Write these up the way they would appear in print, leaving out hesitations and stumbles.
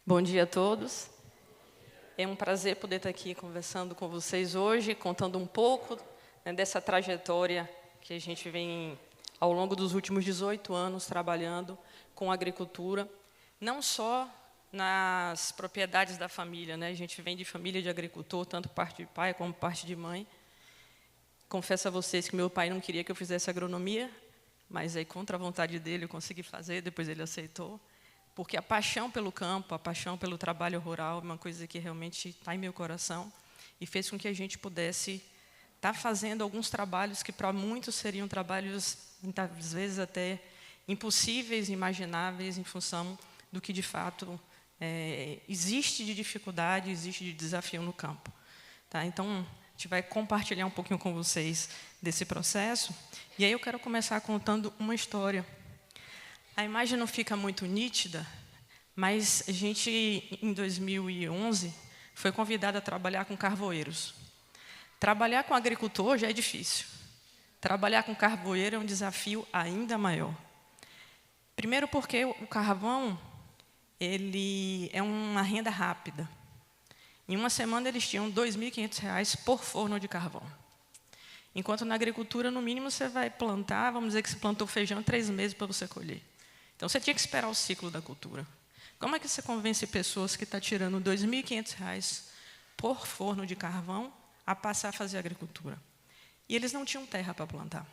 Bom dia a todos. É um prazer poder estar aqui conversando com vocês hoje, contando um pouco, dessa trajetória que a gente vem, ao longo dos últimos 18 anos, trabalhando com agricultura, não só nas propriedades da família, A gente vem de família de agricultor, tanto parte de pai como parte de mãe. Confesso a vocês que meu pai não queria que eu fizesse agronomia, mas aí, contra a vontade dele, eu consegui fazer, depois ele aceitou. Porque a paixão pelo campo, a paixão pelo trabalho rural é uma coisa que realmente está em meu coração e fez com que a gente pudesse estar fazendo alguns trabalhos que para muitos seriam trabalhos, muitas vezes até impossíveis, imagináveis, em função do que de fato existe de dificuldade, existe de desafio no campo. Tá? Então, a gente vai compartilhar um pouquinho com vocês desse processo. E aí eu quero começar contando uma história. A imagem não fica muito nítida, mas a gente, em 2011, foi convidado a trabalhar com carvoeiros. Trabalhar com agricultor já é difícil. Trabalhar com carvoeiro é um desafio ainda maior. Primeiro porque o carvão ele é uma renda rápida. Em uma semana, eles tinham R$ 2.500 por forno de carvão. Enquanto na agricultura, no mínimo, você vai plantar, vamos dizer que você plantou feijão 3 meses para você colher. Então, você tinha que esperar o ciclo da cultura. Como é que você convence pessoas que estão tirando R$ 2.500 por forno de carvão a passar a fazer agricultura? E eles não tinham terra para plantar.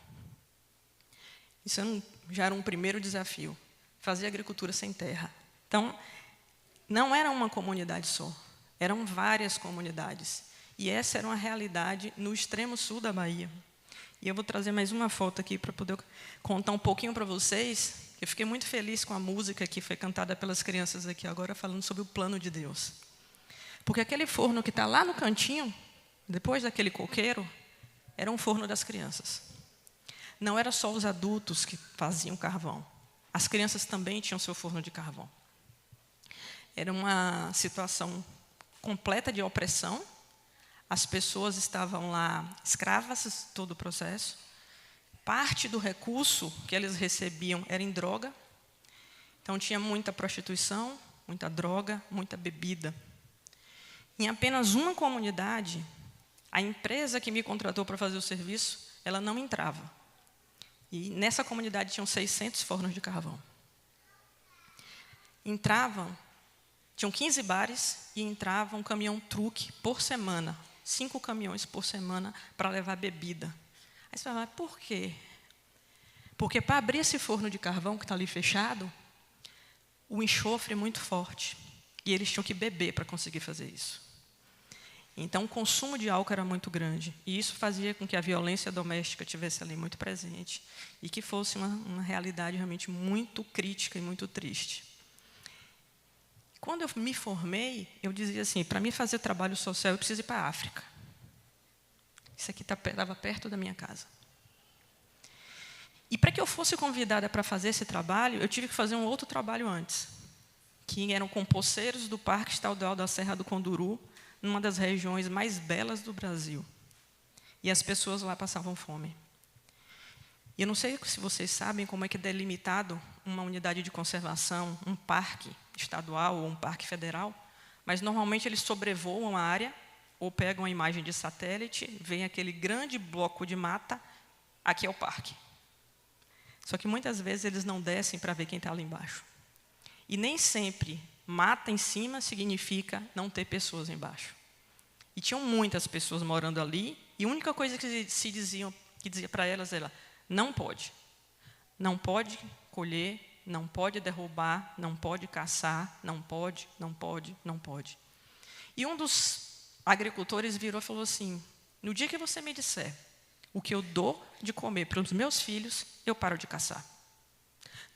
Isso já era um primeiro desafio, fazer agricultura sem terra. Então, não era uma comunidade só, eram várias comunidades. E essa era uma realidade no extremo sul da Bahia. E eu vou trazer mais uma foto aqui para poder contar um pouquinho para vocês. Eu fiquei muito feliz com a música que foi cantada pelas crianças aqui agora, falando sobre o plano de Deus. Porque aquele forno que está lá no cantinho, depois daquele coqueiro, era um forno das crianças. Não era só os adultos que faziam carvão. As crianças também tinham seu forno de carvão. Era uma situação completa de opressão. As pessoas estavam lá escravas, todo o processo. Parte do recurso que eles recebiam era em droga. Então, tinha muita prostituição, muita droga, muita bebida. Em apenas uma comunidade, a empresa que me contratou para fazer o serviço, ela não entrava. E nessa comunidade tinham 600 fornos de carvão. Tinham 15 bares e entrava um caminhão-truque por semana. 5 caminhões por semana para levar bebida. Aí você fala, por quê? Porque para abrir esse forno de carvão que está ali fechado, o enxofre é muito forte. E eles tinham que beber para conseguir fazer isso. Então, o consumo de álcool era muito grande. E isso fazia com que a violência doméstica estivesse ali muito presente. E que fosse uma realidade realmente muito crítica e muito triste. Quando eu me formei, eu dizia assim, para mim fazer trabalho social, eu preciso ir para a África. Isso aqui estava perto da minha casa. E para que eu fosse convidada para fazer esse trabalho, eu tive que fazer um outro trabalho antes, que eram com poceiros do Parque Estadual da Serra do Conduru, numa das regiões mais belas do Brasil. E as pessoas lá passavam fome. E eu não sei se vocês sabem como é que é delimitado uma unidade de conservação, um parque estadual ou um parque federal, mas normalmente eles sobrevoam a área, ou pegam a imagem de satélite, vem aquele grande bloco de mata, aqui é o parque. Só que muitas vezes eles não descem para ver quem está ali embaixo. E nem sempre mata em cima significa não ter pessoas embaixo. E tinham muitas pessoas morando ali, e a única coisa que dizia para elas era, não pode colher, não pode derrubar, não pode caçar, não pode. E um dos agricultores virou e falou assim, no dia que você me disser o que eu dou de comer para os meus filhos, eu paro de caçar.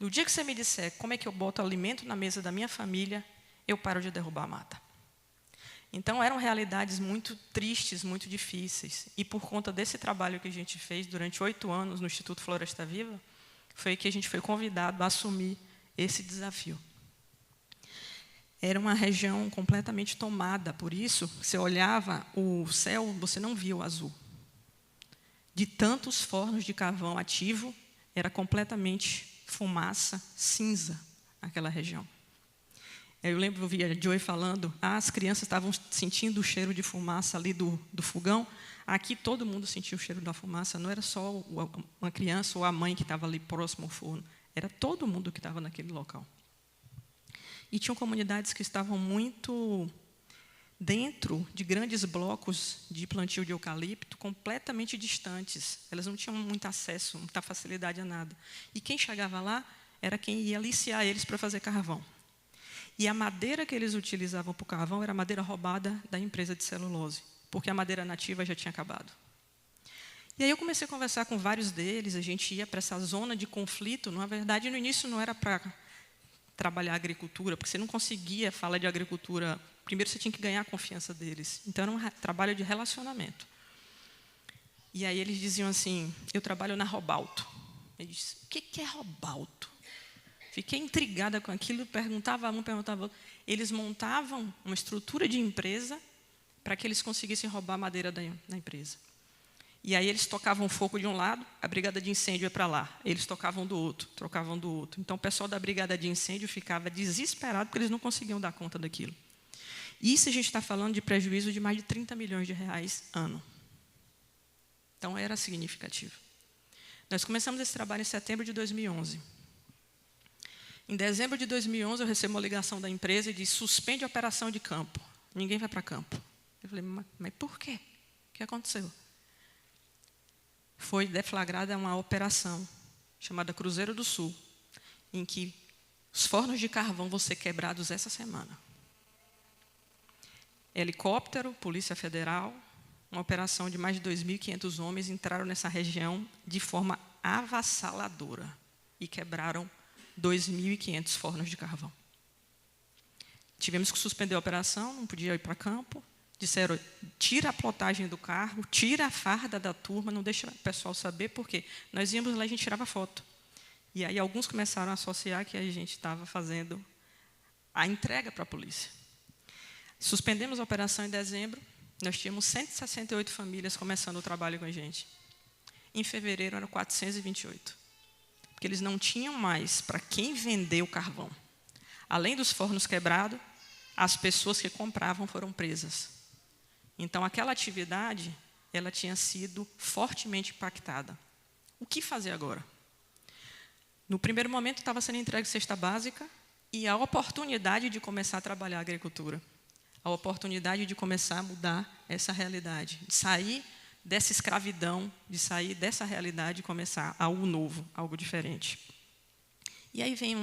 No dia que você me disser como é que eu boto alimento na mesa da minha família, eu paro de derrubar a mata. Então, eram realidades muito tristes, muito difíceis. E por conta desse trabalho que a gente fez durante 8 anos no Instituto Floresta Viva, foi que a gente foi convidado a assumir esse desafio. Era uma região completamente tomada, por isso, você olhava o céu, você não via o azul. De tantos fornos de carvão ativo, era completamente fumaça, cinza, naquela região. Eu lembro, eu vi a Joy falando, as crianças estavam sentindo o cheiro de fumaça ali do fogão. Aqui todo mundo sentia o cheiro da fumaça, não era só uma criança ou a mãe que estava ali próximo ao forno, era todo mundo que estava naquele local. E tinham comunidades que estavam muito dentro de grandes blocos de plantio de eucalipto, completamente distantes. Elas não tinham muito acesso, muita facilidade a nada. E quem chegava lá era quem ia aliciar eles para fazer carvão. E a madeira que eles utilizavam para o carvão era a madeira roubada da empresa de celulose, porque a madeira nativa já tinha acabado. E aí eu comecei a conversar com vários deles, a gente ia para essa zona de conflito. Na verdade, no início não era para trabalhar agricultura, porque você não conseguia falar de agricultura. Primeiro você tinha que ganhar a confiança deles. Então era um trabalho de relacionamento. E aí eles diziam assim, eu trabalho na Robalto. Eu disse, o que é Robalto? Fiquei intrigada com aquilo, perguntava a um, perguntava a outro. Eles montavam uma estrutura de empresa para que eles conseguissem roubar a madeira da empresa. E aí eles tocavam fogo de um lado, a brigada de incêndio ia para lá. Eles tocavam do outro, trocavam do outro. Então o pessoal da brigada de incêndio ficava desesperado porque eles não conseguiam dar conta daquilo. Isso a gente está falando de prejuízo de mais de 30 milhões de reais ano. Então era significativo. Nós começamos esse trabalho em setembro de 2011. Em dezembro de 2011 eu recebo uma ligação da empresa e diz, suspende a operação de campo. Ninguém vai para campo. Eu falei, mas por quê? O que aconteceu? Foi deflagrada uma operação chamada Cruzeiro do Sul, em que os fornos de carvão vão ser quebrados essa semana. Helicóptero, Polícia Federal, uma operação de mais de 2.500 homens entraram nessa região de forma avassaladora e quebraram 2.500 fornos de carvão. Tivemos que suspender a operação, não podia ir para campo. Disseram, tira a plotagem do carro, tira a farda da turma, não deixa o pessoal saber, porque nós íamos lá e a gente tirava foto. E aí alguns começaram a associar que a gente estava fazendo a entrega para a polícia. Suspendemos a operação em dezembro, nós tínhamos 168 famílias começando o trabalho com a gente. Em fevereiro eram 428. Porque eles não tinham mais para quem vender o carvão. Além dos fornos quebrados, as pessoas que compravam foram presas. Então, aquela atividade, ela tinha sido fortemente impactada. O que fazer agora? No primeiro momento, estava sendo entregue cesta básica e a oportunidade de começar a trabalhar a agricultura. A oportunidade de começar a mudar essa realidade, de sair dessa escravidão, de sair dessa realidade e começar algo novo, algo diferente. E aí vem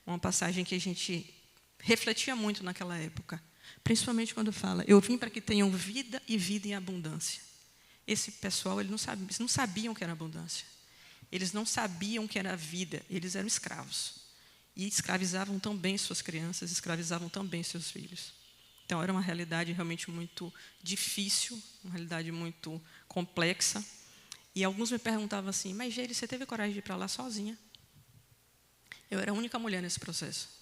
uma passagem que a gente refletia muito naquela época. Principalmente quando fala, eu vim para que tenham vida e vida em abundância. Esse pessoal, eles não sabiam o que era abundância. Eles não sabiam o que era vida, eles eram escravos. E escravizavam também suas crianças, escravizavam também seus filhos. Então, era uma realidade realmente muito difícil, uma realidade muito complexa. E alguns me perguntavam assim, mas Geire, você teve coragem de ir para lá sozinha? Eu era a única mulher nesse processo.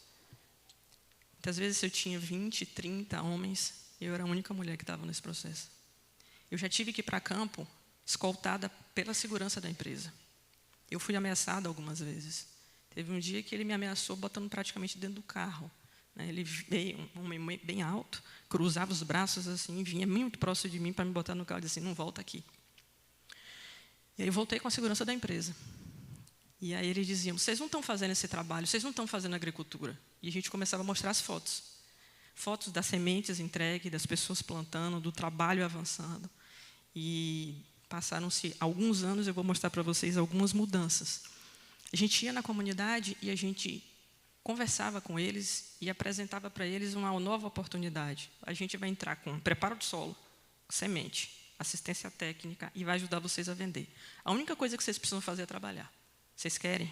Muitas vezes eu tinha 20, 30 homens, e eu era a única mulher que estava nesse processo. Eu já tive que ir para campo, escoltada pela segurança da empresa. Eu fui ameaçada algumas vezes. Teve um dia que ele me ameaçou botando praticamente dentro do carro. Ele veio, um homem bem alto, cruzava os braços assim, vinha muito próximo de mim para me botar no carro e disse assim, não volta aqui. E aí eu voltei com a segurança da empresa. E aí eles diziam, vocês não estão fazendo esse trabalho, vocês não estão fazendo agricultura. E a gente começava a mostrar as fotos. Fotos das sementes entregues, das pessoas plantando, do trabalho avançando. E passaram-se alguns anos, eu vou mostrar para vocês algumas mudanças. A gente ia na comunidade e a gente conversava com eles e apresentava para eles uma nova oportunidade. A gente vai entrar com preparo de solo, semente, assistência técnica e vai ajudar vocês a vender. A única coisa que vocês precisam fazer é trabalhar. Vocês querem?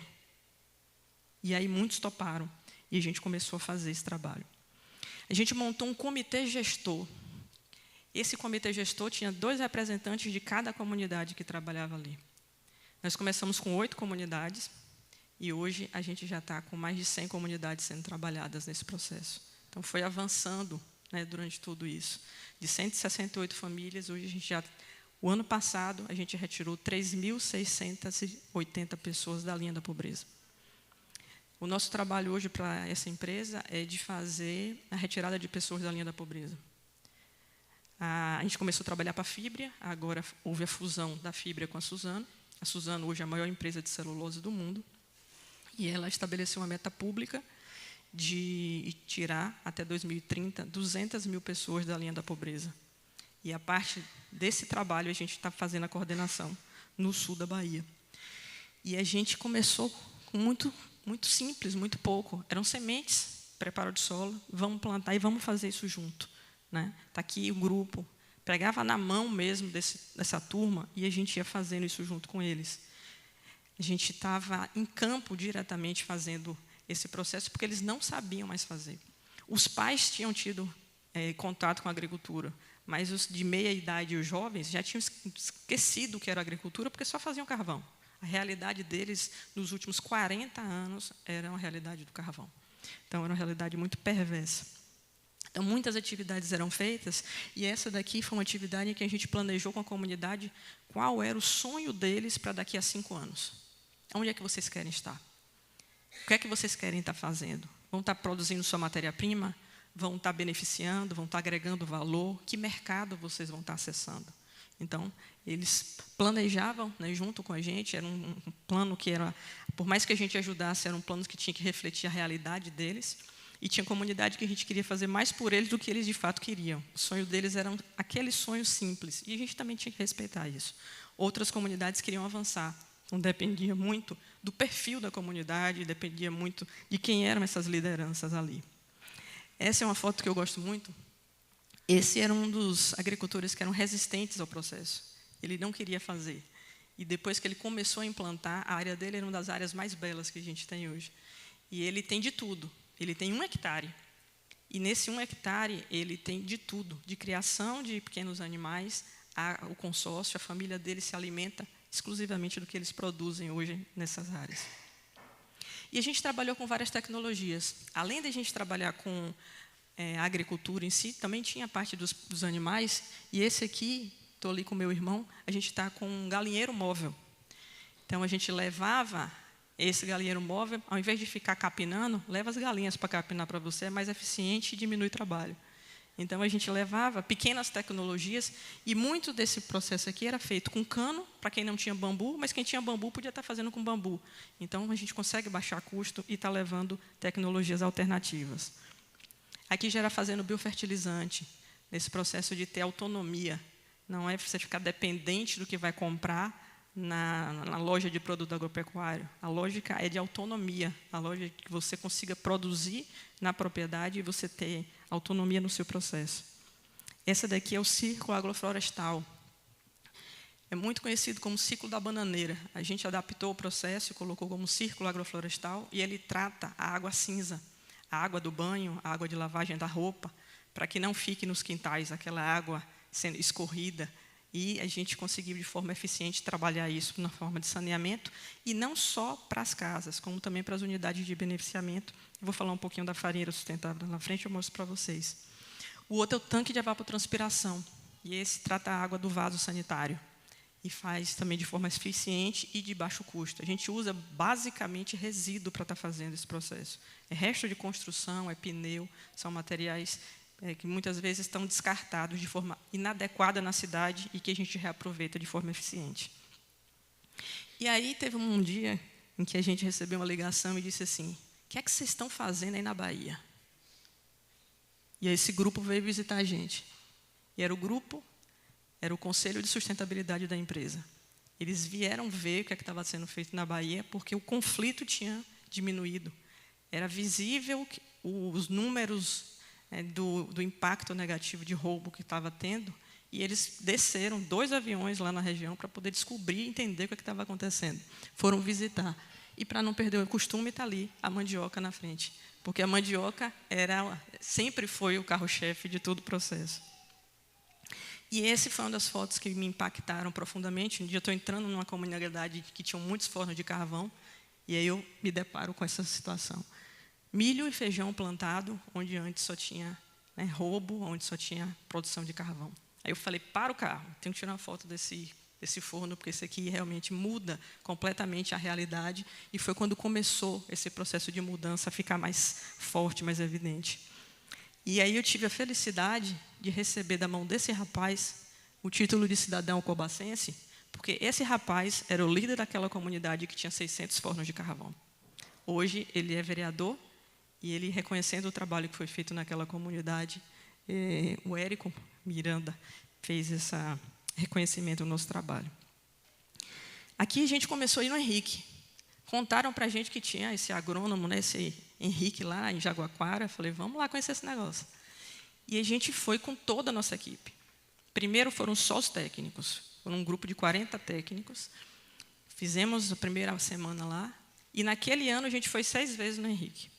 E aí muitos toparam e a gente começou a fazer esse trabalho. A gente montou um comitê gestor. Esse comitê gestor tinha 2 representantes de cada comunidade que trabalhava ali. Nós começamos com 8 comunidades e hoje a gente já está com mais de 100 comunidades sendo trabalhadas nesse processo. Então foi avançando, durante tudo isso. De 168 famílias, hoje a gente já... O ano passado, a gente retirou 3.680 pessoas da linha da pobreza. O nosso trabalho hoje para essa empresa é de fazer a retirada de pessoas da linha da pobreza. A gente começou a trabalhar para a Fibria, agora houve a fusão da Fibria com a Suzano. A Suzano hoje é a maior empresa de celulose do mundo. E ela estabeleceu uma meta pública de tirar, até 2030, 200 mil pessoas da linha da pobreza. E a parte desse trabalho, a gente está fazendo a coordenação no sul da Bahia. E a gente começou com muito simples, muito pouco. Eram sementes, preparo de solo, vamos plantar e vamos fazer isso junto. Está aqui o grupo, pegava na mão mesmo dessa turma e a gente ia fazendo isso junto com eles. A gente estava em campo diretamente fazendo esse processo, porque eles não sabiam mais fazer. Os pais tinham tido contato com a agricultura, mas os de meia idade e os jovens já tinham esquecido o que era agricultura, porque só faziam carvão. A realidade deles, nos últimos 40 anos, era a realidade do carvão. Então, era uma realidade muito perversa. Então, muitas atividades eram feitas, e essa daqui foi uma atividade em que a gente planejou com a comunidade qual era o sonho deles para daqui a 5 anos. Onde é que vocês querem estar? O que é que vocês querem estar fazendo? Vão estar produzindo sua matéria-prima? Vão estar beneficiando? Vão estar agregando valor? Que mercado vocês vão estar acessando? Então, eles planejavam, junto com a gente, era um plano que era, por mais que a gente ajudasse, era um plano que tinha que refletir a realidade deles, e tinha comunidade que a gente queria fazer mais por eles do que eles de fato queriam. O sonho deles era aquele sonho simples, e a gente também tinha que respeitar isso. Outras comunidades queriam avançar, então dependia muito do perfil da comunidade, dependia muito de quem eram essas lideranças ali. Essa é uma foto que eu gosto muito. Esse era um dos agricultores que eram resistentes ao processo. Ele não queria fazer. E depois que ele começou a implantar, a área dele era uma das áreas mais belas que a gente tem hoje. E ele tem de tudo. Ele tem 1 hectare. E nesse 1 hectare, ele tem de tudo. De criação de pequenos animais, o consórcio, a família dele se alimenta exclusivamente do que eles produzem hoje nessas áreas. E a gente trabalhou com várias tecnologias. Além de a gente trabalhar com a agricultura em si, também tinha a parte dos animais. E esse aqui, estou ali com meu irmão, a gente está com um galinheiro móvel. Então, a gente levava esse galinheiro móvel, ao invés de ficar capinando, leva as galinhas para capinar para você, é mais eficiente e diminui o trabalho. Então, a gente levava pequenas tecnologias, e muito desse processo aqui era feito com cano, para quem não tinha bambu, mas quem tinha bambu podia estar fazendo com bambu. Então, a gente consegue baixar custo e está levando tecnologias alternativas. Aqui já era fazendo biofertilizante, nesse processo de ter autonomia. Não é você ficar dependente do que vai comprar na loja de produto agropecuário. A lógica é de autonomia, a lógica é que você consiga produzir na propriedade e você ter autonomia no seu processo. Essa daqui é o ciclo agroflorestal. É muito conhecido como ciclo da bananeira. A gente adaptou o processo e colocou como círculo agroflorestal, e ele trata a água cinza, a água do banho, a água de lavagem da roupa, para que não fique nos quintais aquela água sendo escorrida. E a gente conseguiu, de forma eficiente, trabalhar isso na forma de saneamento, e não só para as casas, como também para as unidades de beneficiamento. Eu vou falar um pouquinho da farinha sustentável na frente, eu mostro para vocês. O outro é o tanque de evapotranspiração, e esse trata a água do vaso sanitário, e faz também de forma eficiente e de baixo custo. A gente usa, basicamente, resíduo para estar fazendo esse processo. É resto de construção, é pneu, são materiais que muitas vezes estão descartados de forma inadequada na cidade e que a gente reaproveita de forma eficiente. E aí teve um dia em que a gente recebeu uma ligação e disse assim: o que é que vocês estão fazendo aí na Bahia? E aí esse grupo veio visitar a gente. E era o Conselho de Sustentabilidade da empresa. Eles vieram ver o que estava sendo feito na Bahia, porque o conflito tinha diminuído. Era visível que os números do impacto negativo de roubo que estava tendo, e eles desceram 2 aviões lá na região para poder descobrir e entender o que estava acontecendo. Foram visitar. E, para não perder o costume, está ali a mandioca na frente, porque a mandioca sempre foi o carro-chefe de todo o processo. E esse foi uma das fotos que me impactaram profundamente. Um dia eu estou entrando numa comunidade que tinha muitos fornos de carvão, e aí eu me deparo com essa situação. Milho e feijão plantado, onde antes só tinha roubo, onde só tinha produção de carvão. Aí eu falei: para o carro, tenho que tirar uma foto desse esse forno, porque esse aqui realmente muda completamente a realidade, e foi quando começou esse processo de mudança a ficar mais forte, mais evidente. E aí eu tive a felicidade de receber da mão desse rapaz o título de cidadão alcobacense, porque esse rapaz era o líder daquela comunidade que tinha 600 fornos de carvão. Hoje ele é vereador, e ele, reconhecendo o trabalho que foi feito naquela comunidade, o Érico Miranda fez esse reconhecimento do nosso trabalho. Aqui a gente começou a ir no Henrique. Contaram para a gente que tinha esse agrônomo, né, esse Henrique lá em Jaguaquara. Falei, vamos lá conhecer esse negócio. E a gente foi com toda a nossa equipe. Primeiro foram só os técnicos. Foram um grupo de 40 técnicos. Fizemos a primeira semana lá. E naquele ano a gente foi 6 vezes no Henrique.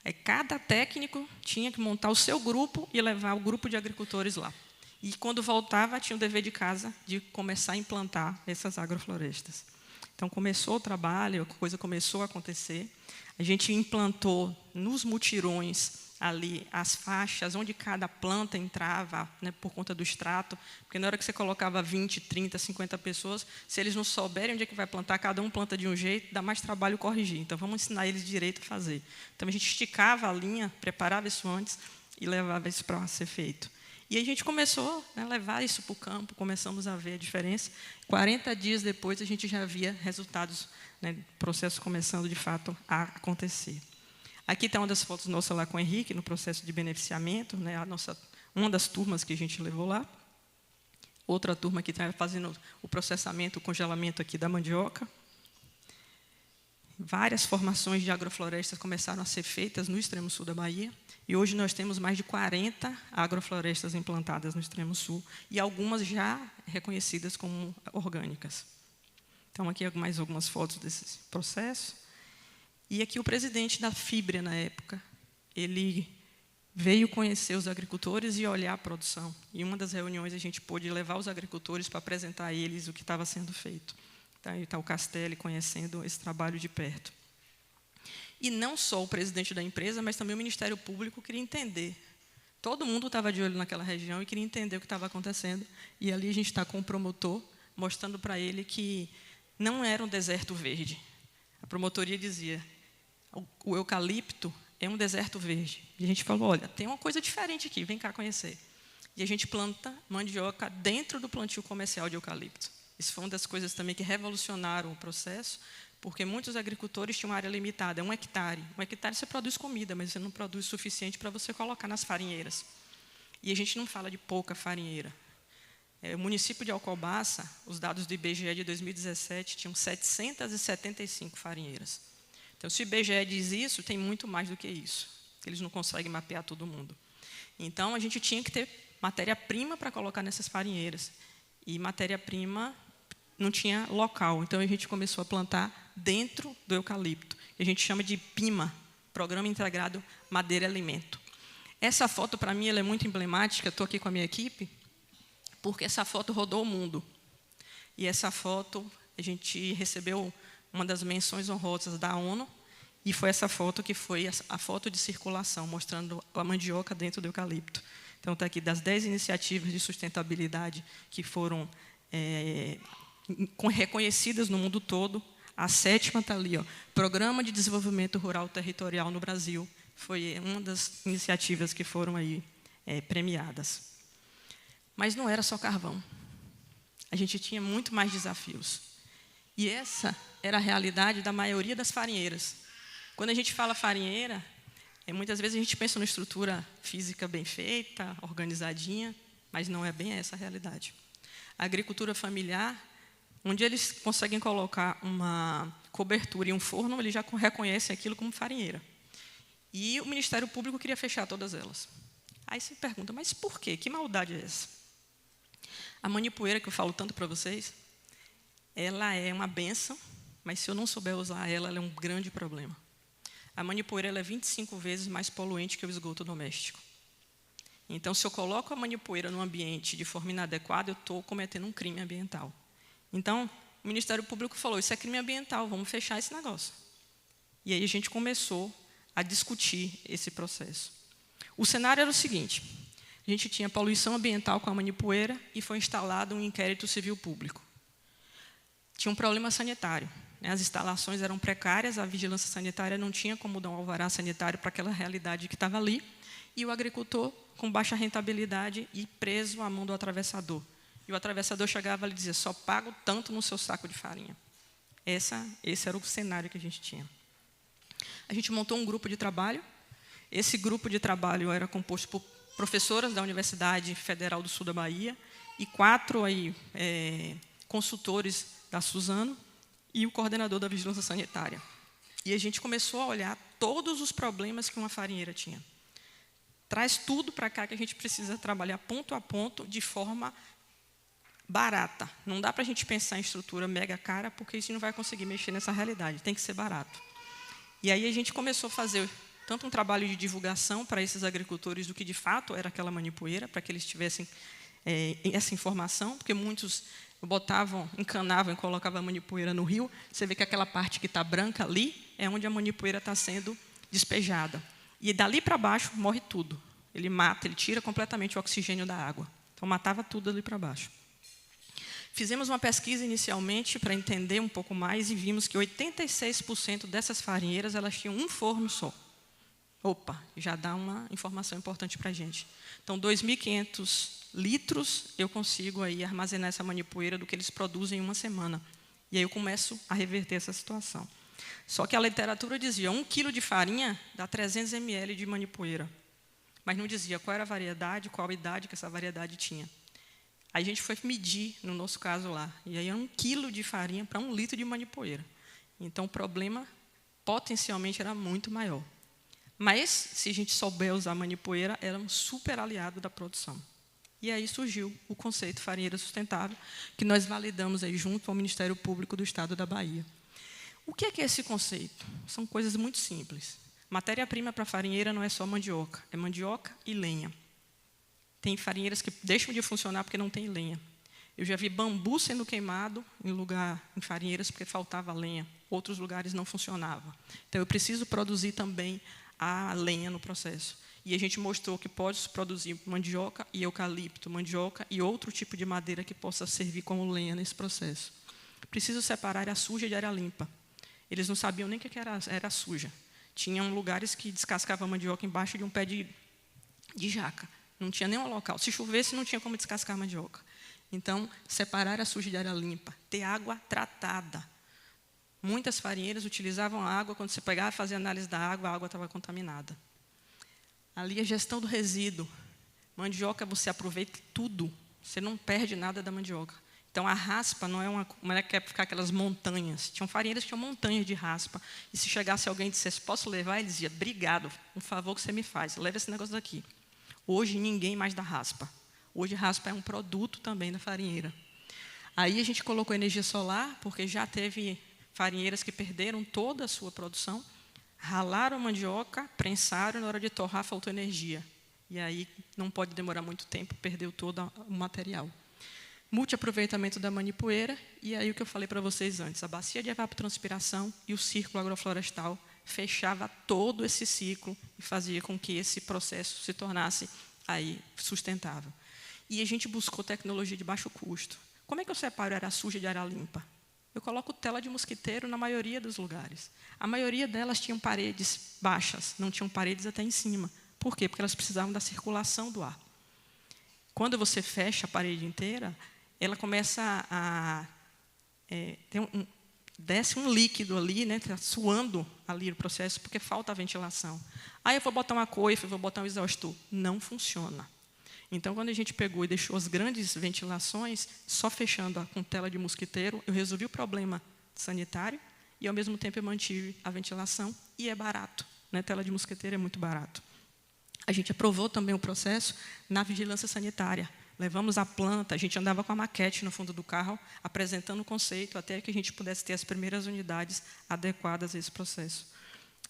Aí cada técnico tinha que montar o seu grupo e levar o grupo de agricultores lá. E quando voltava, tinha o dever de casa de começar a implantar essas agroflorestas. Então, começou o trabalho, a coisa começou a acontecer. A gente implantou nos mutirões ali as faixas, onde cada planta entrava, né, por conta do extrato, porque na hora que você colocava 20, 30, 50 pessoas, se eles não souberem onde é que vai plantar, cada um planta de um jeito, dá mais trabalho corrigir. Então, vamos ensinar eles direito a fazer. Então, a gente esticava a linha, preparava isso antes e levava isso para ser feito. E a gente começou a levar isso para o campo, começamos a ver a diferença. 40 dias depois, a gente já via resultados, né, processo começando, de fato, a acontecer. Aqui está uma das fotos nossas lá com o Henrique, no processo de beneficiamento, né, uma das turmas que a gente levou lá. Outra turma que está fazendo o processamento, o congelamento aqui da mandioca. Várias formações de agroflorestas começaram a ser feitas no extremo sul da Bahia. E hoje nós temos mais de 40 agroflorestas implantadas no extremo sul, e algumas já reconhecidas como orgânicas. Então, aqui mais algumas fotos desse processo. E aqui o presidente da Fibria, na época, ele veio conhecer os agricultores e olhar a produção. E em uma das reuniões a gente pôde levar os agricultores para apresentar a eles o que estava sendo feito. Então, aí está o Castelli conhecendo esse trabalho de perto. E não só o presidente da empresa, mas também o Ministério Público queria entender. Todo mundo estava de olho naquela região e queria entender o que estava acontecendo. E ali a gente está com o promotor, mostrando para ele que não era um deserto verde. A promotoria dizia, o eucalipto é um deserto verde. E a gente falou, olha, tem uma coisa diferente aqui, vem cá conhecer. E a gente planta mandioca dentro do plantio comercial de eucalipto. Isso foi uma das coisas também que revolucionaram o processo, porque muitos agricultores tinham uma área limitada, 1 hectare. 1 hectare você produz comida, mas você não produz o suficiente para você colocar nas farinheiras. E a gente não fala de pouca farinheira. O município de Alcobaça, os dados do IBGE de 2017, tinham 775 farinheiras. Então, se o IBGE diz isso, tem muito mais do que isso. Eles não conseguem mapear todo mundo. Então, a gente tinha que ter matéria-prima para colocar nessas farinheiras. E matéria-prima não tinha local. Então, a gente começou a plantar dentro do eucalipto. A gente chama de PIMA, Programa Integrado Madeira e Alimento. Essa foto, para mim, ela é muito emblemática. Estou aqui com a minha equipe, porque essa foto rodou o mundo. E essa foto, a gente recebeu uma das menções honrosas da ONU, e foi essa foto que foi a foto de circulação, mostrando a mandioca dentro do eucalipto. Então, está aqui das 10 iniciativas de sustentabilidade que foram reconhecidas no mundo todo. A 7ª está ali, ó, Programa de Desenvolvimento Rural Territorial no Brasil. Foi uma das iniciativas que foram aí premiadas. Mas não era só carvão. A gente tinha muito mais desafios. E essa era a realidade da maioria das farinheiras. Quando a gente fala farinheira, muitas vezes a gente pensa numa estrutura física bem feita, organizadinha, mas não é bem essa a realidade. A agricultura familiar, onde eles conseguem colocar uma cobertura e um forno, eles já reconhecem aquilo como farinheira. E o Ministério Público queria fechar todas elas. Aí você pergunta, mas por quê? Que maldade é essa? A manipoeira, que eu falo tanto para vocês, ela é uma bênção, mas se eu não souber usar ela, ela é um grande problema. A manipoeira ela é 25 vezes mais poluente que o esgoto doméstico. Então, se eu coloco a manipoeira no ambiente de forma inadequada, eu estou cometendo um crime ambiental. Então, o Ministério Público falou, isso é crime ambiental, vamos fechar esse negócio. E aí a gente começou a discutir esse processo. O cenário era o seguinte, a gente tinha poluição ambiental com a manipoeira e foi instalado um inquérito civil público. tinha um problema sanitário. As instalações eram precárias, a vigilância sanitária não tinha como dar um alvará sanitário para aquela realidade que estava ali, e o agricultor com baixa rentabilidade e preso à mão do atravessador. E o atravessador chegava e dizia, só pago tanto no seu saco de farinha. Esse era o cenário que a gente tinha. A gente montou um grupo de trabalho. Esse grupo de trabalho era composto por professoras da Universidade Federal do Sul da Bahia e 4 consultores da Suzano e o coordenador da Vigilância Sanitária. E a gente começou a olhar todos os problemas que uma farinheira tinha. Traz tudo para cá que a gente precisa trabalhar ponto a ponto de forma barata. Não dá para a gente pensar em estrutura mega cara, porque isso não vai conseguir mexer nessa realidade, tem que ser barato. E aí a gente começou a fazer tanto um trabalho de divulgação para esses agricultores do que de fato era aquela manipoeira, para que eles tivessem essa informação, porque muitos encanavam e colocavam a manipoeira no rio. Você vê que aquela parte que está branca ali é onde a manipoeira está sendo despejada. E dali para baixo morre tudo. Ele tira completamente o oxigênio da água. Então matava tudo ali para baixo. Fizemos uma pesquisa inicialmente para entender um pouco mais e vimos que 86% dessas farinheiras elas tinham um forno só. Opa, já dá uma informação importante para a gente. Então, 2.500 litros eu consigo aí armazenar essa manipoeira do que eles produzem em uma semana. E aí eu começo a reverter essa situação. Só que a literatura dizia 1 quilo de farinha dá 300 ml de manipoeira. Mas não dizia qual era a variedade, qual a idade que essa variedade tinha. Aí a gente foi medir, no nosso caso lá, e aí é 1 quilo de farinha para 1 litro de manipoeira. Então, o problema potencialmente era muito maior. Mas, se a gente souber usar a manipoeira, era um super aliado da produção. E aí surgiu o conceito farinheira sustentável, que nós validamos aí junto ao Ministério Público do Estado da Bahia. O que é esse conceito? São coisas muito simples. Matéria-prima para farinheira não é só mandioca, é mandioca e lenha. Tem farinheiras que deixam de funcionar porque não tem lenha. Eu já vi bambu sendo queimado em farinheiras porque faltava lenha. Outros lugares não funcionava. Então, eu preciso produzir também a lenha no processo. E a gente mostrou que pode produzir mandioca e eucalipto, mandioca e outro tipo de madeira que possa servir como lenha nesse processo. Preciso separar área suja de área limpa. Eles não sabiam nem o que era suja. Tinham lugares que descascavam mandioca embaixo de um pé de jaca. Não tinha nenhum local. Se chovesse, não tinha como descascar a mandioca. Então, separar a suja de área limpa. Ter água tratada. Muitas farinheiras utilizavam a água, quando você pegava e fazia análise da água, a água estava contaminada. Ali, a gestão do resíduo. Mandioca, você aproveita tudo. Você não perde nada da mandioca. Então, a raspa não é que ficar aquelas montanhas. Tinham farinheiras que tinham montanhas de raspa. E se chegasse alguém e dissesse, posso levar? Ele dizia, obrigado, um favor que você me faz. Leva esse negócio daqui. Hoje, ninguém mais dá raspa. Hoje, raspa é um produto também da farinheira. Aí, a gente colocou energia solar, porque já teve farinheiras que perderam toda a sua produção, ralaram a mandioca, prensaram, na hora de torrar, faltou energia. E aí, não pode demorar muito tempo, perdeu todo o material. Multiaproveitamento da manipoeira, e aí o que eu falei para vocês antes, a bacia de evapotranspiração e o círculo agroflorestal fechava todo esse ciclo e fazia com que esse processo se tornasse aí sustentável. E a gente buscou tecnologia de baixo custo. Como é que eu separo área suja de área limpa? Eu coloco tela de mosquiteiro na maioria dos lugares. A maioria delas tinham paredes baixas, não tinham paredes até em cima. Por quê? Porque elas precisavam da circulação do ar. Quando você fecha a parede inteira, ela começa a desce um líquido ali, né, tá suando ali o processo, porque falta a ventilação. Aí eu vou botar uma coifa, vou botar um exaustor. Não funciona. Então, quando a gente pegou e deixou as grandes ventilações, só fechando com tela de mosquiteiro, eu resolvi o problema sanitário e, ao mesmo tempo, eu mantive a ventilação e é barato. Né? Tela de mosquiteiro é muito barato. A gente aprovou também o processo na vigilância sanitária. Levamos a planta, a gente andava com a maquete no fundo do carro, apresentando o conceito, até que a gente pudesse ter as primeiras unidades adequadas a esse processo.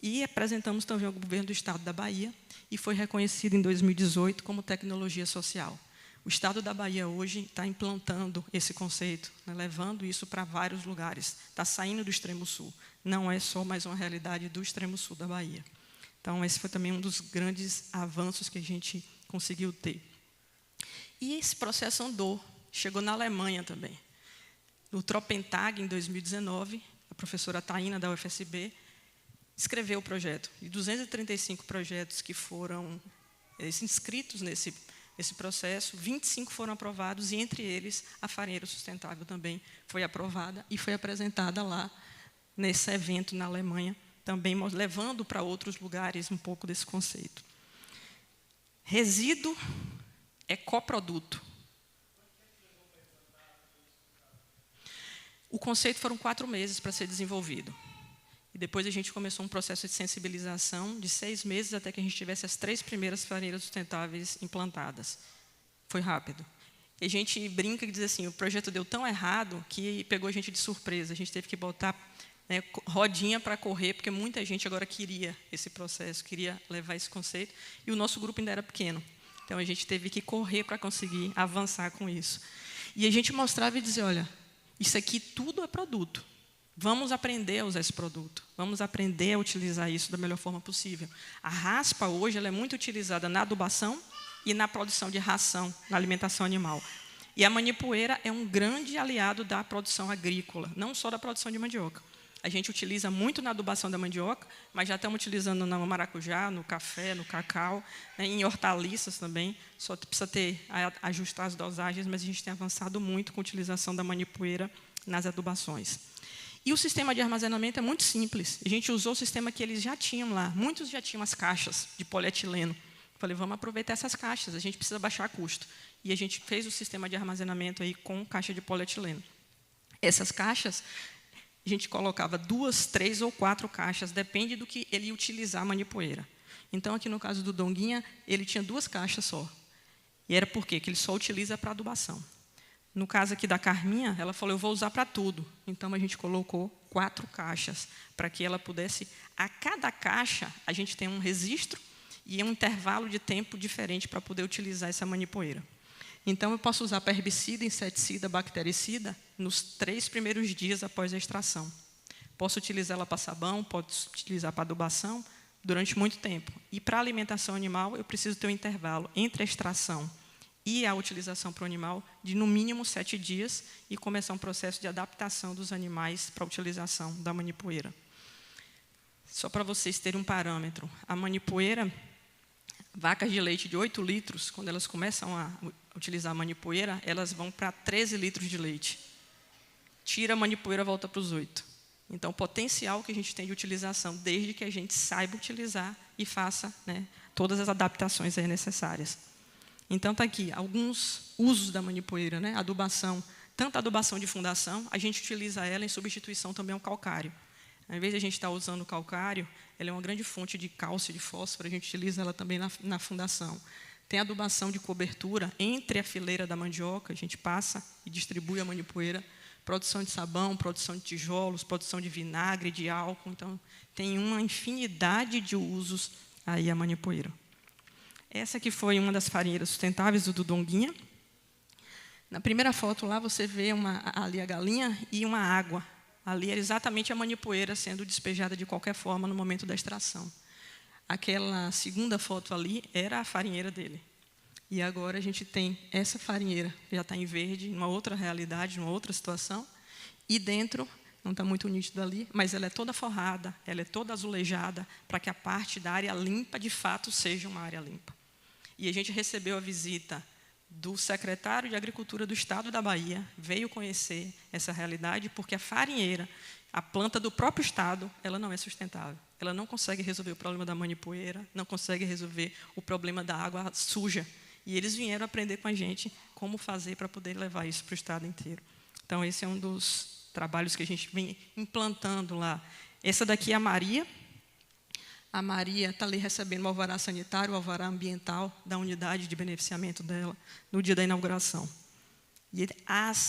E apresentamos também ao governo do Estado da Bahia, e foi reconhecido em 2018 como tecnologia social. O Estado da Bahia hoje está implantando esse conceito, né, levando isso para vários lugares. Está saindo do extremo sul. Não é só mais uma realidade do extremo sul da Bahia. Então, esse foi também um dos grandes avanços que a gente conseguiu ter. E esse processo andou, chegou na Alemanha também. no Tropentag, em 2019, a professora Taina, da UFSB, escreveu o projeto. E 235 projetos que foram inscritos nesse processo, 25 foram aprovados, e entre eles a farinheira sustentável também foi aprovada e foi apresentada lá nesse evento na Alemanha, também levando para outros lugares um pouco desse conceito. Resíduo é coproduto. O conceito foram 4 meses para ser desenvolvido. E depois a gente começou um processo de sensibilização de 6 meses até que a gente tivesse as 3 primeiras farinheiras sustentáveis implantadas. Foi rápido. E a gente brinca e diz assim, o projeto deu tão errado que pegou a gente de surpresa. A gente teve que botar rodinha para correr, porque muita gente agora queria esse processo, queria levar esse conceito, e o nosso grupo ainda era pequeno. Então, a gente teve que correr para conseguir avançar com isso. E a gente mostrava e dizia, olha, isso aqui tudo é produto. Vamos aprender a usar esse produto. Vamos aprender a utilizar isso da melhor forma possível. A raspa, hoje, ela é muito utilizada na adubação e na produção de ração, na alimentação animal. E a manipoeira é um grande aliado da produção agrícola, não só da produção de mandioca. A gente utiliza muito na adubação da mandioca, mas já estamos utilizando no maracujá, no café, no cacau, em hortaliças também. Só precisa ajustar as dosagens, mas a gente tem avançado muito com a utilização da manipoeira nas adubações. E o sistema de armazenamento é muito simples. A gente usou o sistema que eles já tinham lá. Muitos já tinham as caixas de polietileno. Falei, vamos aproveitar essas caixas, a gente precisa baixar custo. E a gente fez o sistema de armazenamento aí com caixa de polietileno. Essas caixas, a gente colocava 2, 3 ou 4 caixas, depende do que ele ia utilizar a manipoeira. Então, aqui no caso do Donguinha, ele tinha 2 caixas só. E era por quê? Que ele só utiliza para adubação. No caso aqui da Carminha, ela falou, eu vou usar para tudo. Então, a gente colocou 4 caixas, para que ela pudesse... A cada caixa, a gente tem um registro e um intervalo de tempo diferente para poder utilizar essa manipoeira. Então, eu posso usar para herbicida, inseticida, bactericida nos 3 primeiros dias após a extração. Posso utilizar ela para sabão, posso utilizar para adubação durante muito tempo. E para alimentação animal, eu preciso ter um intervalo entre a extração e a utilização para o animal de, no mínimo, 7 dias e começar um processo de adaptação dos animais para a utilização da manipoeira. Só para vocês terem um parâmetro, a manipoeira, vacas de leite de 8 litros, quando elas começam a utilizar a manipoeira, elas vão para 13 litros de leite. Tira a manipoeira, volta para os 8. Então, o potencial que a gente tem de utilização, desde que a gente saiba utilizar e faça, né, todas as adaptações aí necessárias. Então, está aqui alguns usos da manipoeira, né? Adubação, tanto a adubação de fundação, a gente utiliza ela em substituição também ao calcário. Ao invés de a gente estar usando o calcário, ela é uma grande fonte de cálcio e de fósforo, a gente utiliza ela também na fundação. Tem a adubação de cobertura entre a fileira da mandioca, a gente passa e distribui a manipoeira, produção de sabão, produção de tijolos, produção de vinagre, de álcool. Então, tem uma infinidade de usos aí a manipoeira. Essa aqui foi uma das farinheiras sustentáveis do Donguinha. Na primeira foto lá, você vê ali a galinha e uma água. Ali era exatamente a manipoeira sendo despejada de qualquer forma no momento da extração. Aquela segunda foto ali era a farinheira dele. E agora a gente tem essa farinheira, que já está em verde, numa outra realidade, numa outra situação. E dentro, não está muito nítido ali, mas ela é toda forrada, ela é toda azulejada, para que a parte da área limpa, de fato, seja uma área limpa. E a gente recebeu a visita do secretário de Agricultura do Estado da Bahia, veio conhecer essa realidade, porque a farinheira, a planta do próprio Estado, ela não é sustentável. Ela não consegue resolver o problema da manipoeira, não consegue resolver o problema da água suja. E eles vieram aprender com a gente como fazer para poder levar isso para o Estado inteiro. Então, esse é um dos trabalhos que a gente vem implantando lá. Essa daqui é a Maria. A Maria está ali recebendo o alvará sanitário, o alvará ambiental da unidade de beneficiamento dela, no dia da inauguração. E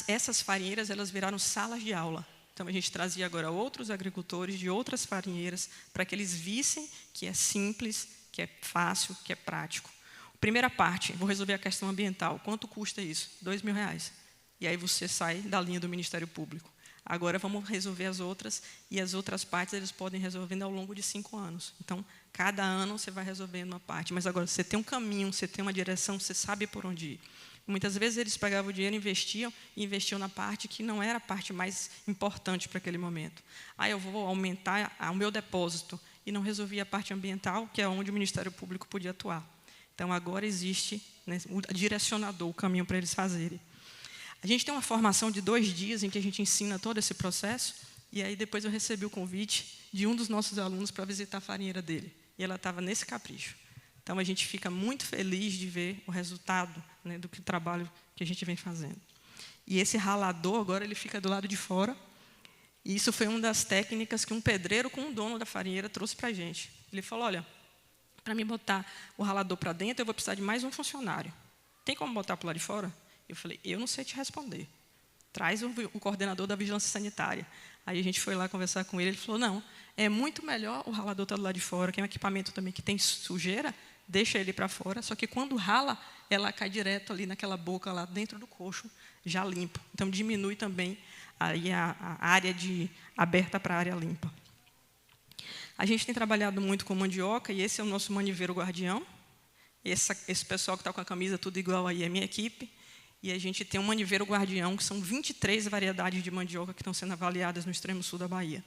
essas farinheiras, elas viraram salas de aula. Então, a gente trazia agora outros agricultores de outras farinheiras para que eles vissem que é simples, que é fácil, que é prático. Primeira parte, vou resolver a questão ambiental. Quanto custa isso? R$2.000. E aí você sai da linha do Ministério Público. Agora vamos resolver as outras, e as outras partes eles podem resolvendo ao longo de 5 anos. Então, cada ano você vai resolvendo uma parte. Mas agora, você tem um caminho, você tem uma direção, você sabe por onde ir. Muitas vezes eles pegavam o dinheiro, investiam na parte que não era a parte mais importante para aquele momento. Eu vou aumentar o meu depósito, e não resolvia a parte ambiental, que é onde o Ministério Público podia atuar. Então, agora existe, né, o direcionador, o caminho para eles fazerem. A gente tem uma formação de 2 dias em que a gente ensina todo esse processo, e aí depois eu recebi o convite de um dos nossos alunos para visitar a farinheira dele. E ela estava nesse capricho. Então, a gente fica muito feliz de ver o resultado, né, do trabalho que a gente vem fazendo. E esse ralador, agora, ele fica do lado de fora. E isso foi uma das técnicas que um pedreiro com o dono da farinheira trouxe para a gente. Ele falou, olha, para mim botar o ralador para dentro, eu vou precisar de mais um funcionário. Tem como botar para lá de fora? Eu falei, eu não sei te responder. Traz o coordenador da vigilância sanitária. Aí a gente foi lá conversar com ele, ele falou, não, é muito melhor o ralador estar do lado de fora, que é um equipamento também que tem sujeira, deixa ele para fora, só que quando rala, ela cai direto ali naquela boca lá dentro do coxo, já limpo. Então, diminui também aí a área aberta para a área limpa. A gente tem trabalhado muito com mandioca, e esse é o nosso maniveiro guardião. Esse pessoal que está com a camisa tudo igual aí é a minha equipe. E a gente tem um maniveiro guardião, que são 23 variedades de mandioca que estão sendo avaliadas no extremo sul da Bahia.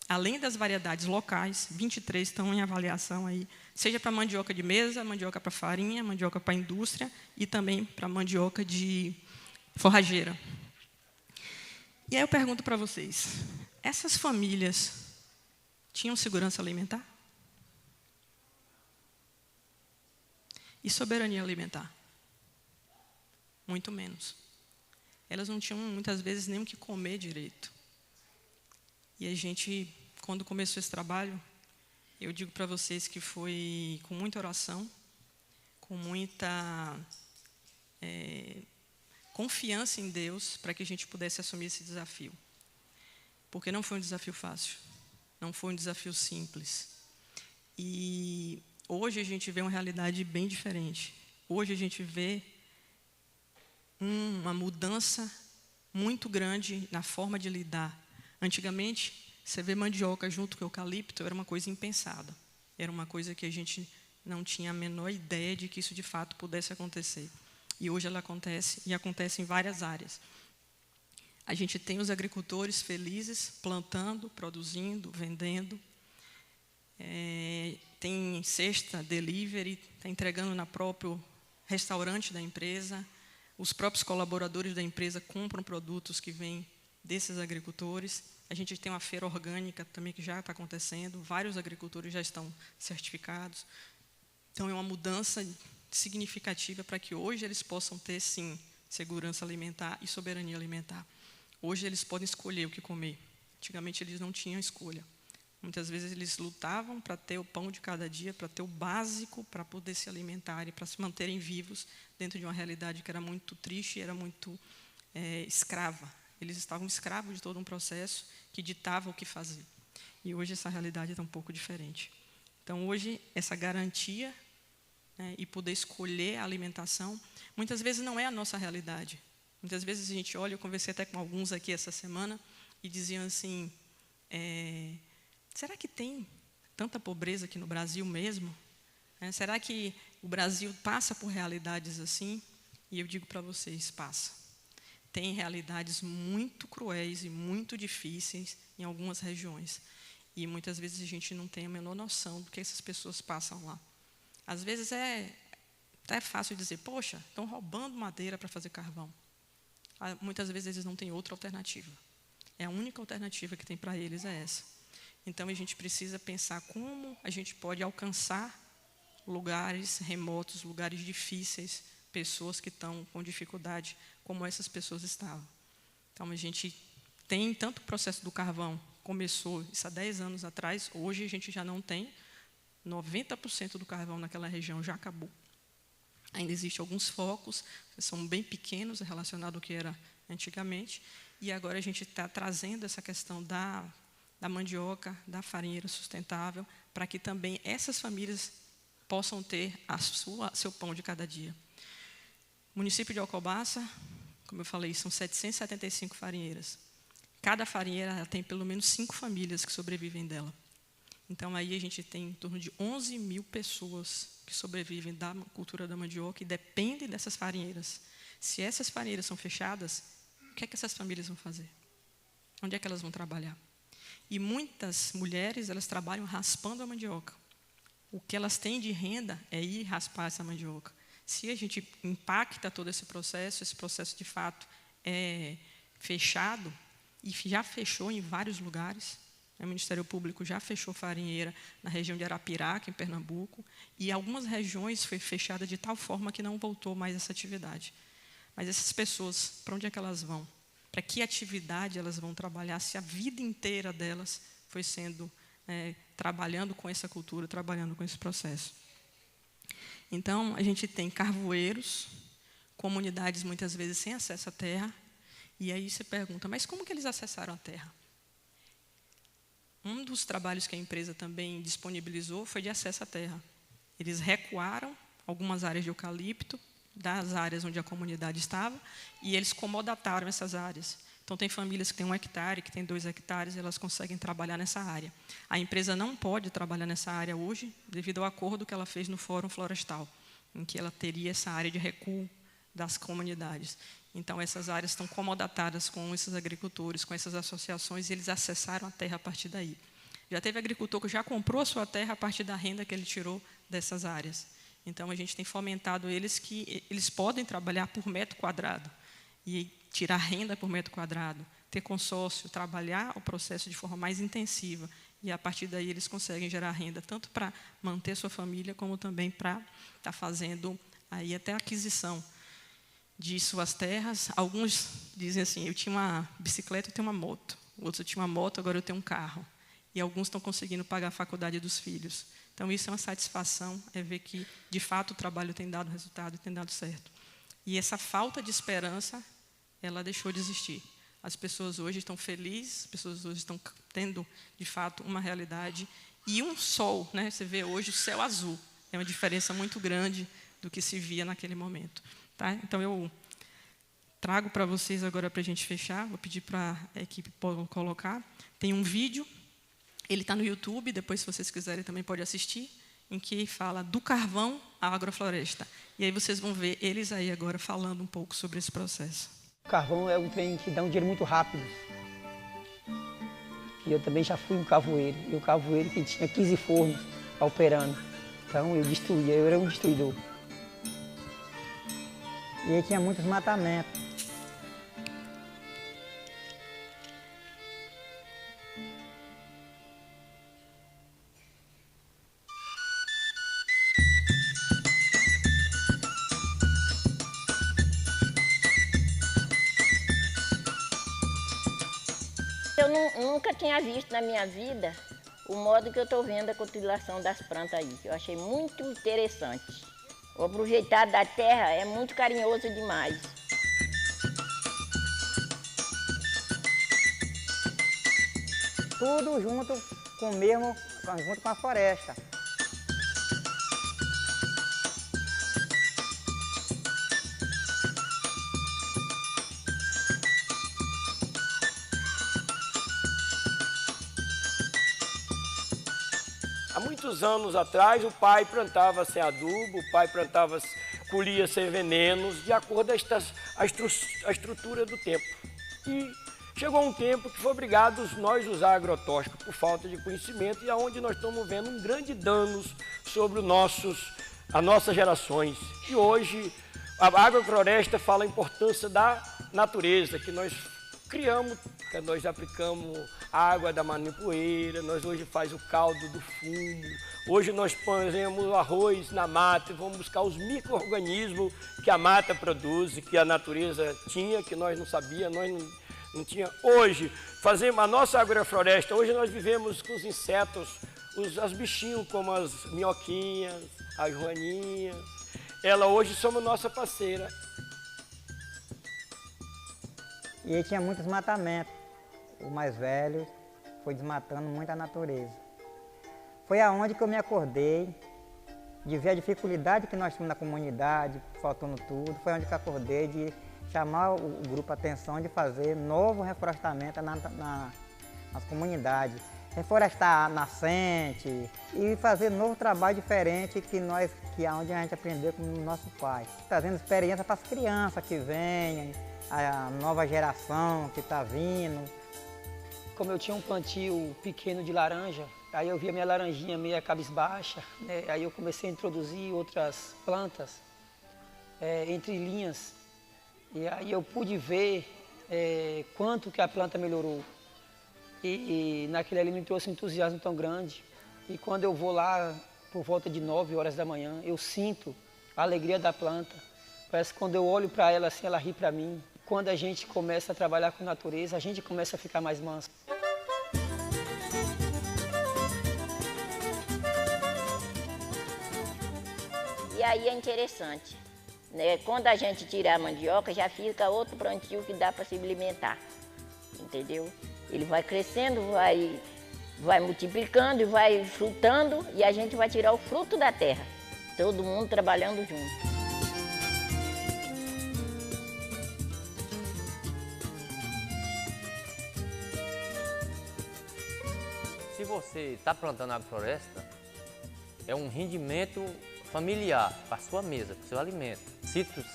Além das variedades locais, 23 estão em avaliação aí, seja para mandioca de mesa, mandioca para farinha, mandioca para indústria e também para mandioca de forrageira. E aí eu pergunto para vocês, essas famílias tinham segurança alimentar? E soberania alimentar? Muito menos. Elas não tinham, muitas vezes, nem o que comer direito. E a gente, quando começou esse trabalho, eu digo para vocês que foi com muita oração, com muita confiança em Deus, para que a gente pudesse assumir esse desafio. Porque não foi um desafio fácil, não foi um desafio simples. E hoje a gente vê uma realidade bem diferente. Hoje a gente vê uma mudança muito grande na forma de lidar. Antigamente, você vê mandioca junto com eucalipto, era uma coisa impensada. Era uma coisa que a gente não tinha a menor ideia de que isso de fato pudesse acontecer. E hoje ela acontece, e acontece em várias áreas. A gente tem os agricultores felizes, plantando, produzindo, vendendo. Tem cesta, delivery, está entregando no próprio restaurante da empresa. Os próprios colaboradores da empresa compram produtos que vêm desses agricultores. A gente tem uma feira orgânica também que já está acontecendo. Vários agricultores já estão certificados. Então, é uma mudança significativa para que hoje eles possam ter, sim, segurança alimentar e soberania alimentar. Hoje eles podem escolher o que comer. Antigamente eles não tinham escolha. Muitas vezes eles lutavam para ter o pão de cada dia, para ter o básico, para poder se alimentar e para se manterem vivos dentro de uma realidade que era muito triste e era muito escrava. Eles estavam escravos de todo um processo que ditava o que fazer. E hoje essa realidade está um pouco diferente. Então, hoje, essa garantia, né, e poder escolher a alimentação, muitas vezes não é a nossa realidade. Muitas vezes a gente olha, eu conversei até com alguns aqui essa semana, e diziam assim, será que tem tanta pobreza aqui no Brasil mesmo? Será que o Brasil passa por realidades assim? E eu digo para vocês, passa. Tem realidades muito cruéis e muito difíceis em algumas regiões. E muitas vezes a gente não tem a menor noção do que essas pessoas passam lá. Às vezes é até fácil dizer, poxa, estão roubando madeira para fazer carvão. Muitas vezes eles não têm outra alternativa. A única alternativa que tem para eles é essa. Então, a gente precisa pensar como a gente pode alcançar lugares remotos, lugares difíceis, pessoas que estão com dificuldade, como essas pessoas estavam. Então, a gente tem tanto o processo do carvão, começou isso há 10 anos atrás, hoje a gente já não tem, 90% do carvão naquela região já acabou. Ainda existem alguns focos, que são bem pequenos relacionados ao que era antigamente, e agora a gente está trazendo essa questão da mandioca, da farinheira sustentável, para que também essas famílias possam ter seu pão de cada dia. O município de Alcobaça, como eu falei, são 775 farinheiras. Cada farinheira tem pelo menos 5 famílias que sobrevivem dela. Então, aí a gente tem em torno de 11 mil pessoas que sobrevivem da cultura da mandioca e dependem dessas farinheiras. Se essas farinheiras são fechadas, o que é que essas famílias vão fazer? Onde é que elas vão trabalhar? E muitas mulheres, elas trabalham raspando a mandioca. O que elas têm de renda é ir raspar essa mandioca. Se a gente impacta todo esse processo de fato é fechado, e já fechou em vários lugares. O Ministério Público já fechou farinheira na região de Arapiraca, em Pernambuco, e algumas regiões foi fechada de tal forma que não voltou mais essa atividade. Mas essas pessoas, para onde é que elas vão? Para que atividade elas vão trabalhar se a vida inteira delas foi sendo trabalhando com essa cultura, trabalhando com esse processo? Então, a gente tem carvoeiros, comunidades muitas vezes sem acesso à terra, e aí você pergunta, mas como que eles acessaram a terra? Um dos trabalhos que a empresa também disponibilizou foi de acesso à terra. Eles recuaram algumas áreas de eucalipto, das áreas onde a comunidade estava, e eles comodataram essas áreas. Então, tem famílias que têm 1 hectare, que têm 2 hectares, e elas conseguem trabalhar nessa área. A empresa não pode trabalhar nessa área hoje, devido ao acordo que ela fez no Fórum Florestal, em que ela teria essa área de recuo das comunidades. Então, essas áreas estão comodatadas com esses agricultores, com essas associações, e eles acessaram a terra a partir daí. Já teve agricultor que já comprou a sua terra a partir da renda que ele tirou dessas áreas. Então, a gente tem fomentado eles que eles podem trabalhar por metro quadrado e tirar renda por metro quadrado, ter consórcio, trabalhar o processo de forma mais intensiva. E, a partir daí, eles conseguem gerar renda, tanto para manter sua família, como também para estar fazendo aí até a aquisição de suas terras. Alguns dizem assim, eu tinha uma bicicleta, eu tenho uma moto. Outros, eu tinha uma moto, agora eu tenho um carro. E alguns estão conseguindo pagar a faculdade dos filhos. Então, isso é uma satisfação, é ver que, de fato, o trabalho tem dado resultado e tem dado certo. E essa falta de esperança, ela deixou de existir. As pessoas hoje estão felizes, as pessoas hoje estão tendo, de fato, uma realidade. E um sol, né? Você vê hoje o céu azul. É uma diferença muito grande do que se via naquele momento. Tá? Então, eu trago para vocês agora, para a gente fechar, vou pedir para a equipe colocar. Tem um vídeo, ele está no YouTube, depois, se vocês quiserem, também pode assistir, em que fala do carvão à agrofloresta. E aí vocês vão ver eles aí agora falando um pouco sobre esse processo. O carvão é um trem que dá um dinheiro muito rápido. E eu também já fui um carvoeiro. E o carvoeiro que tinha 15 fornos operando. Então, eu destruía, eu era um destruidor. E aí tinha muitos matamentos. Eu nunca tinha visto na minha vida o modo que eu estou vendo a cultivação das plantas aí. Eu achei muito interessante. O aproveitado da terra é muito carinhoso demais. Tudo junto junto com a floresta. Há muitos anos atrás, o pai plantava sem adubo, o pai colhia sem venenos, de acordo com a estrutura do tempo. E chegou um tempo que foi obrigado nós usar agrotóxico por falta de conhecimento, e é onde nós estamos vendo um grande dano sobre as nossas gerações. E hoje, a agrofloresta fala a importância da natureza, que nós criamos, que nós aplicamos água da manipoeira, nós hoje faz o caldo do fumo, hoje nós fazemos arroz na mata e vamos buscar os micro-organismos que a mata produz, que a natureza tinha, que nós não sabíamos, nós não tinha. Hoje, fazemos a nossa agrofloresta, hoje nós vivemos com os insetos, os bichinhos como as minhoquinhas, as joaninhas, ela hoje somos nossa parceira. E aí tinha muitos matamentos. O mais velho foi desmatando muito a natureza. Foi aonde que eu me acordei de ver a dificuldade que nós tínhamos na comunidade, faltando tudo. Foi onde que eu acordei de chamar o grupo a atenção de fazer novo reflorestamento nas comunidades. reflorestar a nascente e fazer novo trabalho diferente que é onde a gente aprendeu com o nosso pai. Trazendo experiência para as crianças que vêm, a nova geração que está vindo. Como eu tinha um plantio pequeno de laranja, aí eu via minha laranjinha meio cabisbaixa, né? Aí eu comecei a introduzir outras plantas entre linhas. E aí eu pude ver quanto que a planta melhorou. E naquele ali me trouxe um entusiasmo tão grande. E quando eu vou lá, por volta de 9 horas da manhã, eu sinto a alegria da planta. Parece que quando eu olho para ela assim, ela ri para mim. Quando a gente começa a trabalhar com natureza, a gente começa a ficar mais manso. E aí é interessante, né? Quando a gente tira a mandioca, já fica outro plantio que dá para se alimentar, entendeu? Ele vai crescendo, vai multiplicando e vai frutando e a gente vai tirar o fruto da terra. Todo mundo trabalhando junto. Se você está plantando agrofloresta, é um rendimento familiar para a sua mesa, para o seu alimento. Citros,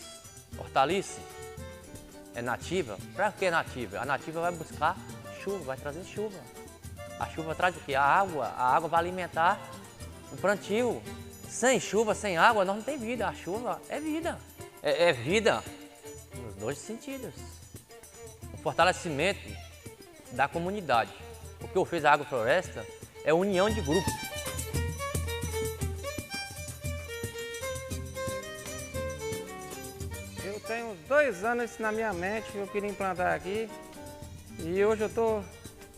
hortaliça, é nativa. Para que é nativa? A nativa vai buscar chuva, vai trazer chuva. A chuva traz o quê? A água vai alimentar o plantio. Sem chuva, sem água, nós não tem vida. A chuva é vida. É vida nos dois sentidos. O fortalecimento da comunidade. O que eu fiz a agrofloresta é união de grupos. Eu tenho 2 anos isso na minha mente, eu queria implantar aqui. E hoje eu estou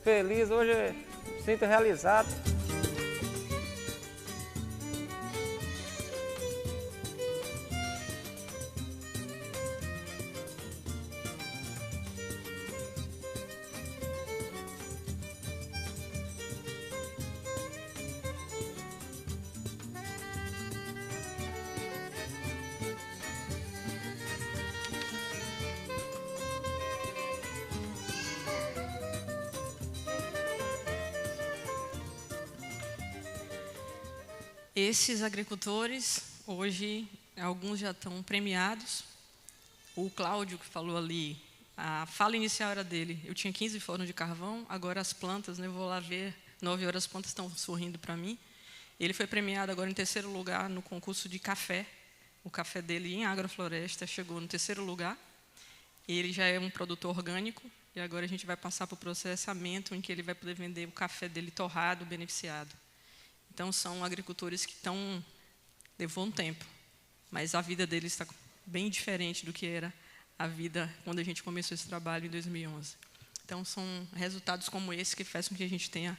feliz, hoje eu me sinto realizado. Esses agricultores, hoje, alguns já estão premiados. O Cláudio, que falou ali, a fala inicial era dele. Eu tinha 15 fornos de carvão, agora as plantas, né, eu vou lá ver, 9 horas as plantas estão sorrindo para mim. Ele foi premiado agora em 3º lugar no concurso de café. O café dele em agrofloresta chegou no 3º lugar. Ele já é um produtor orgânico e agora a gente vai passar para o processamento em que ele vai poder vender o café dele torrado, beneficiado. Então, são agricultores que levou um tempo, mas a vida deles está bem diferente do que era a vida quando a gente começou esse trabalho em 2011. Então, são resultados como esse que fazem com que a gente tenha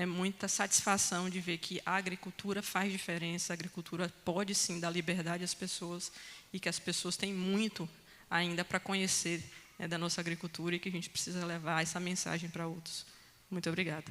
muita satisfação de ver que a agricultura faz diferença, a agricultura pode sim dar liberdade às pessoas e que as pessoas têm muito ainda para conhecer da nossa agricultura e que a gente precisa levar essa mensagem para outros. Muito obrigada.